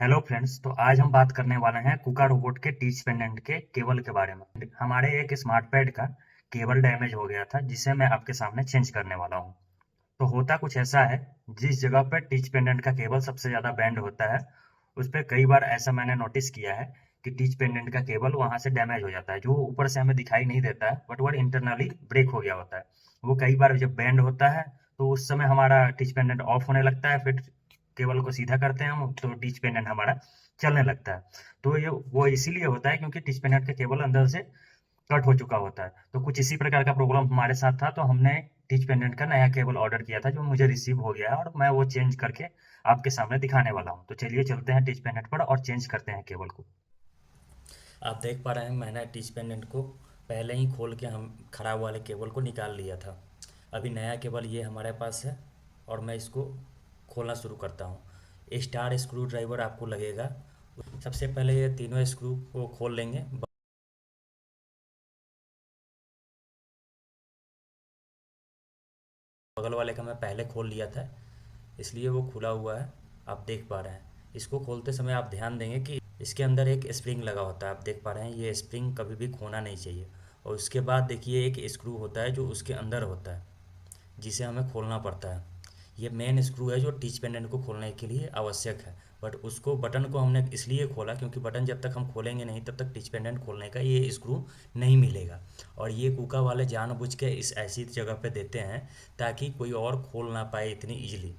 Hello friends. तो आज हम बात करने वाले हैं कुका रोबोट के टीच पेंडेंट के केबल के बारे में। हमारे एक स्मार्ट पैड का केबल डैमेज हो गया था, जिसे मैं आपके सामने चेंज करने वाला हूँ। तो होता कुछ ऐसा है, जिस जगह पे टीच पेंडेंट का केबल सबसे ज़्यादा बैंड होता है, उस पे कई बार ऐसा मैंने नोटिस किया है कि टीच पेंडेंट का केबल वहाँ से डैमेज हो जाता है, जो ऊपर से हमें दिखाई नहीं देता है, बट वो इंटरनली ब्रेक हो गया होता है। वो कई बार जब बैंड होता है, तो उस समय हमारा टीच पेंडेंट ऑफ होने लगता है। फिर केबल को सीधा करते हैं हम, तो टीच पेंडेंट हमारा चलने लगता है। तो ये वो इसीलिए होता है क्योंकि टीच पेंडेंट का केबल अंदर से कट हो चुका होता है। तो कुछ इसी प्रकार का प्रॉब्लम हमारे साथ था, तो हमने टीच पेंडेंट का नया केबल ऑर्डर किया था, जो मुझे रिसीव हो गया है और मैं वो चेंज करके आपके सामने दिखाने वाला हूँ। तो चलिए चलते हैं टीच पेंडेंट पर और चेंज करते हैं केबल को। आप देख पा रहे हैं मैंने टीच पेंडेंट को पहले ही खोल के हम खराब वाले केबल को निकाल लिया था। अभी नया केबल ये हमारे पास है और मैं इसको खोलना शुरू करता हूँ। स्टार स्क्रू ड्राइवर आपको लगेगा। सबसे पहले ये तीनों स्क्रू को खोल लेंगे। बगल वाले का मैं पहले खोल लिया था, इसलिए वो खुला हुआ है। आप देख पा रहे हैं, इसको खोलते समय आप ध्यान देंगे कि इसके अंदर एक स्प्रिंग लगा होता है। आप देख पा रहे हैं ये स्प्रिंग कभी भी खोना नहीं चाहिए। और उसके बाद देखिए एक स्क्रू होता है जो उसके अंदर होता है, जिसे हमें खोलना पड़ता है। ये मेन स्क्रू है जो टीच पेंडेंट को खोलने के लिए आवश्यक है। बट उसको बटन को हमने इसलिए खोला क्योंकि बटन जब तक हम खोलेंगे नहीं तब तक टीच पेंडेंट खोलने का ये स्क्रू नहीं मिलेगा। और ये कूका वाले जानबूझ के इस ऐसी जगह पे देते हैं ताकि कोई और खोल ना पाए इतनी इजीली।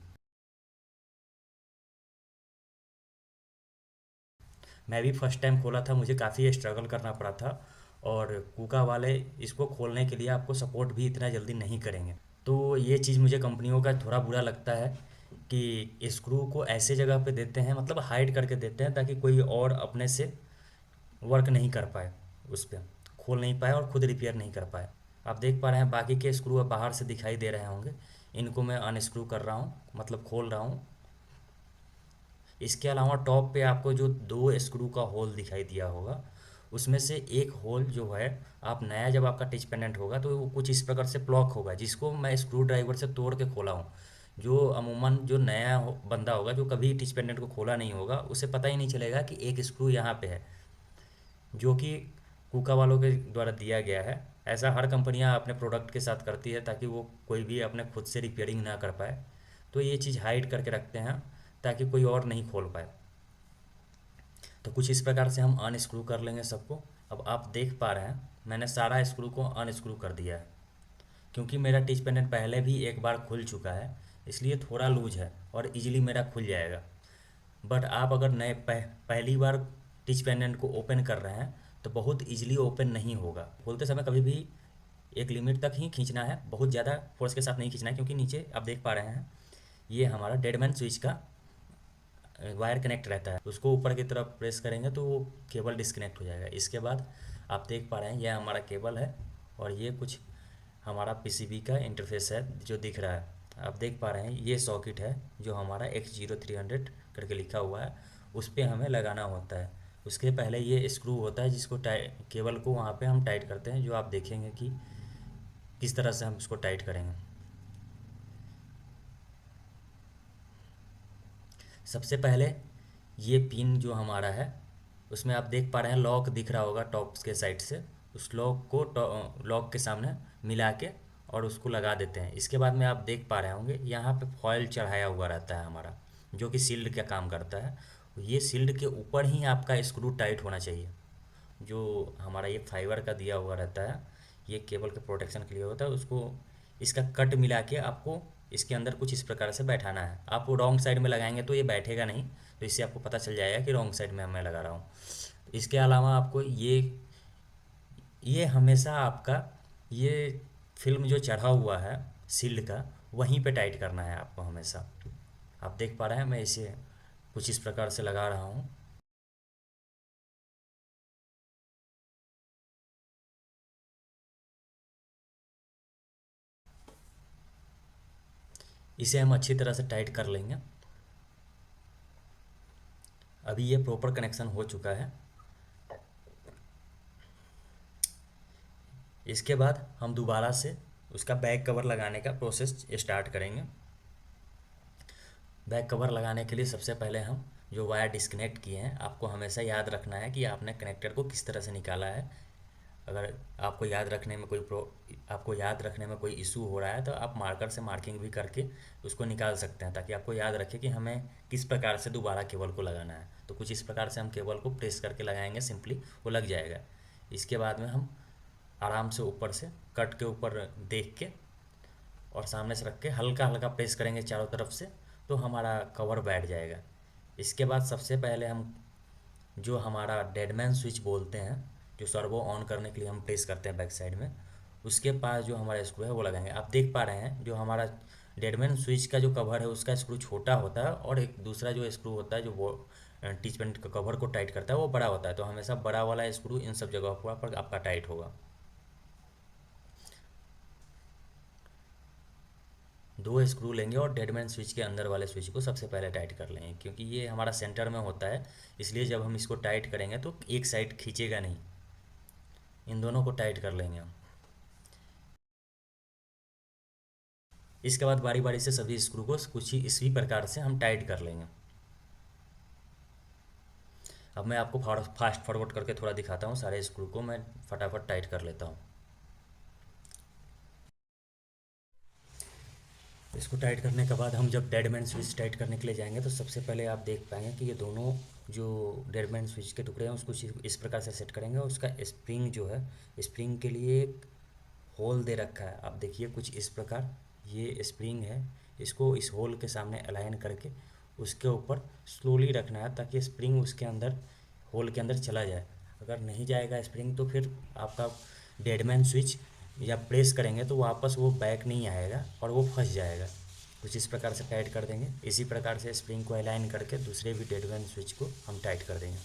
मैं भी फर्स्ट टाइम खोला था, मुझे काफ़ी स्ट्रगल करना पड़ा था। और कूका वाले इसको खोलने के लिए आपको सपोर्ट भी इतना जल्दी नहीं करेंगे। तो ये चीज़ मुझे कंपनियों का थोड़ा बुरा लगता है कि स्क्रू को ऐसे जगह पे देते हैं, मतलब हाइड करके देते हैं ताकि कोई और अपने से वर्क नहीं कर पाए, उस पर खोल नहीं पाए और ख़ुद रिपेयर नहीं कर पाए। आप देख पा रहे हैं बाकी के स्क्रू अब बाहर से दिखाई दे रहे होंगे। इनको मैं अनस्क्रू कर रहा हूँ, मतलब खोल रहा हूँ। इसके अलावा टॉप पे आपको जो दो स्क्रू का होल दिखाई दिया होगा, उसमें से एक होल जो है, आप नया जब आपका टिच पेंडेंट होगा तो वो कुछ इस प्रकार से ब्लॉक होगा, जिसको मैं स्क्रू ड्राइवर से तोड़ के खोला हूँ। जो अमूमन जो नया बंदा होगा जो कभी टिच पेंडेंट को खोला नहीं होगा, उसे पता ही नहीं चलेगा कि एक स्क्रू यहाँ पे है, जो कि कूका वालों के द्वारा दिया गया है। ऐसा हर कंपनियां अपने प्रोडक्ट के साथ करती है ताकि वो कोई भी अपने खुद से रिपेयरिंग ना कर पाए। तो ये चीज़ हाइड करके रखते हैं ताकि कोई और नहीं खोल पाए। तो कुछ इस प्रकार से हम अनस्क्रू कर लेंगे सबको। अब आप देख पा रहे हैं मैंने सारा स्क्रू को अनस्क्रू कर दिया है, क्योंकि मेरा टिच पेंडेंट पहले भी एक बार खुल चुका है, इसलिए थोड़ा लूज है और इजीली मेरा खुल जाएगा। बट आप अगर पहली बार टिच पेंडेंट को ओपन कर रहे हैं तो बहुत इजीली ओपन नहीं होगा। खोलते समय कभी भी एक लिमिट तक ही खींचना है, बहुत ज़्यादा फोर्स के साथ नहीं खींचना है, क्योंकि नीचे आप देख पा रहे हैं ये हमारा डेडमैन स्विच का वायर कनेक्ट रहता है। उसको ऊपर की तरफ प्रेस करेंगे तो वो केबल डिस्कनेक्ट हो जाएगा। इसके बाद आप देख पा रहे हैं यह हमारा केबल है और ये कुछ हमारा पीसीबी का इंटरफेस है जो दिख रहा है। आप देख पा रहे हैं ये सॉकेट है जो हमारा X0300 करके लिखा हुआ है, उस पर हमें लगाना होता है। उसके पहले ये स्क्रू होता है जिसको केबल को वहाँ पे हम टाइट करते हैं, जो आप देखेंगे कि किस तरह से हम इसको टाइट करेंगे। सबसे पहले ये पिन जो हमारा है, उसमें आप देख पा रहे हैं लॉक दिख रहा होगा टॉप के साइड से। उस लॉक को लॉक के सामने मिला के और उसको लगा देते हैं। इसके बाद में आप देख पा रहे होंगे यहाँ पे फॉयल चढ़ाया हुआ रहता है हमारा, जो कि सील्ड का काम करता है। ये सील्ड के ऊपर ही आपका स्क्रू टाइट होना चाहिए। जो हमारा ये फाइबर का दिया हुआ रहता है, ये केबल के प्रोटेक्शन के लिए होता है। उसको इसका कट मिला के आपको इसके अंदर कुछ इस प्रकार से बैठाना है। आप रॉन्ग साइड में लगाएंगे तो ये बैठेगा नहीं, तो इससे आपको पता चल जाएगा कि रॉन्ग साइड में मैं लगा रहा हूँ। इसके अलावा आपको ये हमेशा आपका ये फिल्म जो चढ़ा हुआ है सील्ड का, वहीं पे टाइट करना है आपको हमेशा। आप देख पा रहे हैं मैं इसे कुछ इस प्रकार से लगा रहा हूँ। इसे हम अच्छी तरह से टाइट कर लेंगे। अभी ये प्रॉपर कनेक्शन हो चुका है। इसके बाद हम दोबारा से उसका बैक कवर लगाने का प्रोसेस स्टार्ट करेंगे। बैक कवर लगाने के लिए सबसे पहले हम जो वायर डिस्कनेक्ट किए हैं आपको हमेशा याद रखना है कि आपने कनेक्टर को किस तरह से निकाला है। अगर आपको याद रखने में कोई इशू हो रहा है तो आप मार्कर से मार्किंग भी करके उसको निकाल सकते हैं, ताकि आपको याद रखे कि हमें किस प्रकार से दोबारा केबल को लगाना है। तो कुछ इस प्रकार से हम केबल को प्रेस करके लगाएंगे, सिंपली वो लग जाएगा। इसके बाद में हम आराम से ऊपर से कट के ऊपर देख के और सामने से रख के हल्का हल्का प्रेस करेंगे चारों तरफ से, तो हमारा कवर बैठ जाएगा। इसके बाद सबसे पहले हम जो हमारा डेडमैन स्विच बोलते हैं, जो सर्वो ऑन करने के लिए हम प्रेस करते हैं बैक साइड में, उसके पास जो हमारा स्क्रू है वो लगाएंगे। आप देख पा रहे हैं जो हमारा डेडमैन स्विच का जो कवर है उसका स्क्रू छोटा होता है, और एक दूसरा जो स्क्रू होता है जो वो टीच पेंट का कवर को टाइट करता है वो बड़ा होता है। तो हमेशा बड़ा वाला स्क्रू इन सब जगह पर आपका टाइट होगा। दो स्क्रू लेंगे और डेडमैन स्विच के अंदर वाले स्विच को सबसे पहले टाइट कर लेंगे, क्योंकि ये हमारा सेंटर में होता है, इसलिए जब हम इसको टाइट करेंगे तो एक साइड खींचेगा नहीं। इन दोनों को टाइट कर लेंगे हम। इसके बाद बारी बारी से सभी स्क्रू को कुछ ही इसी प्रकार से हम टाइट कर लेंगे। अब मैं आपको फास्ट फॉरवर्ड करके थोड़ा दिखाता हूँ। सारे स्क्रू को मैं फटाफट टाइट कर लेता हूँ। इसको टाइट करने के बाद हम जब डेडमैन स्विच टाइट करने के लिए जाएंगे तो सबसे पहले आप देख पाएंगे कि ये दोनों जो डेडमैन स्विच के टुकड़े हैं उसको इस प्रकार से सेट करेंगे, और उसका स्प्रिंग जो है, स्प्रिंग के लिए एक होल दे रखा है। आप देखिए कुछ इस प्रकार ये स्प्रिंग है, इसको इस होल के सामने अलाइन करके उसके ऊपर स्लोली रखना है, ताकि स्प्रिंग उसके अंदर होल के अंदर चला जाए। अगर नहीं जाएगा स्प्रिंग तो फिर आपका डेडमैन स्विच या प्रेस करेंगे तो वापस वो बैक नहीं आएगा और वो फंस जाएगा। कुछ इस प्रकार से टाइट कर देंगे। इसी प्रकार से स्प्रिंग को अलाइन करके दूसरे भी डेडमैन स्विच को हम टाइट कर देंगे।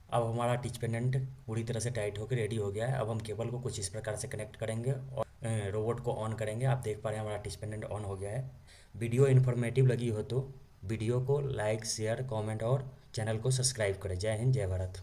अब हमारा टिच पेंडेंट पूरी तरह से टाइट होकर रेडी हो गया है। अब हम केबल को कुछ इस प्रकार से कनेक्ट करेंगे और रोबोट को ऑन करेंगे। आप देख पा रहे हैं हमारा टिच पेंडेंट ऑन हो गया है। वीडियो इन्फॉर्मेटिव लगी हो तो वीडियो को लाइक, शेयर, कमेंट और चैनल को सब्सक्राइब करें। जय हिंद, जय भारत।